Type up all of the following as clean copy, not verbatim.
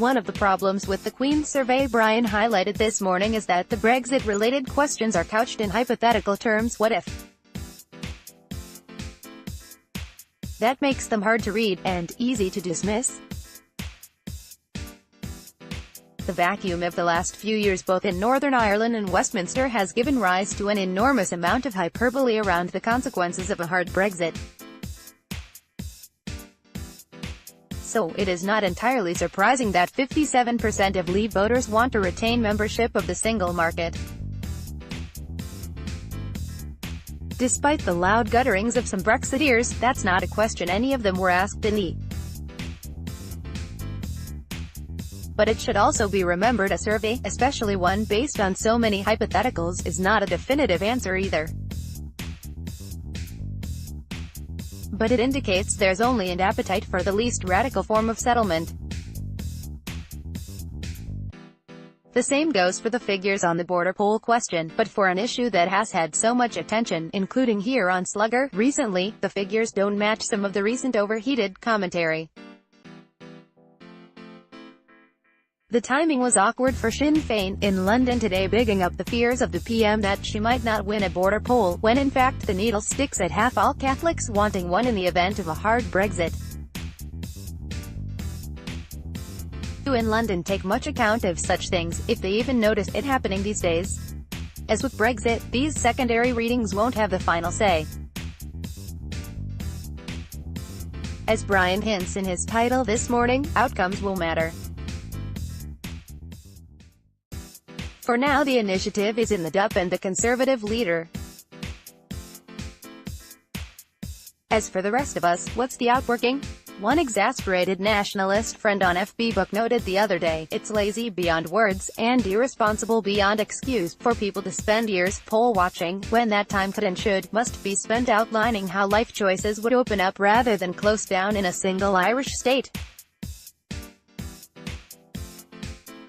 One of the problems with the Queen's survey Brian highlighted this morning is that the Brexit-related questions are couched in hypothetical terms. What if? That makes them hard to read, and easy to dismiss. The vacuum of the last few years both in Northern Ireland and Westminster has given rise to an enormous amount of hyperbole around the consequences of a hard Brexit. So, it is not entirely surprising that 57% of Leave voters want to retain membership of the single market. Despite the loud gutturings of some Brexiteers, that's not a question any of them were asked in the. But it should also be remembered a survey, especially one based on so many hypotheticals, is not a definitive answer either. But it indicates there's only an appetite for the least radical form of settlement. The same goes for the figures on the border poll question, but for an issue that has had so much attention, including here on Slugger, recently, the figures don't match some of the recent overheated commentary. The timing was awkward for Sinn Féin, in London today bigging up the fears of the PM that she might not win a border poll, when in fact the needle sticks at half all Catholics wanting one in the event of a hard Brexit. In London take much account of such things, if they even notice it happening these days. As with Brexit, these secondary readings won't have the final say. As Brian hints in his title this morning, outcomes will matter. For now the initiative is in the DUP and the Conservative leader. As for the rest of us, what's the outworking? One exasperated nationalist friend on Facebook noted the other day, it's lazy beyond words, and irresponsible beyond excuse, for people to spend years poll-watching, when that time could and must be spent outlining how life choices would open up rather than close down in a single Irish state.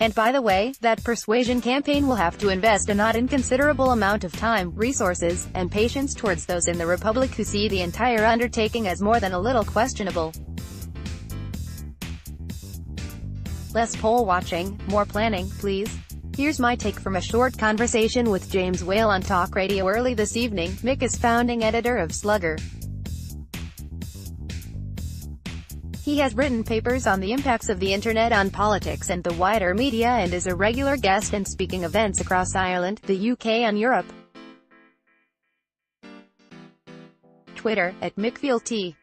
And by the way, that persuasion campaign will have to invest a not inconsiderable amount of time, resources, and patience towards those in the Republic who see the entire undertaking as more than a little questionable. Less poll watching, more planning, please. Here's my take from a short conversation with James Whale on Talk Radio early this evening. Mick is founding editor of Slugger. He has written papers on the impacts of the internet on politics and the wider media and is a regular guest and speaking events across Ireland, the UK and Europe. Twitter, @MickFeelT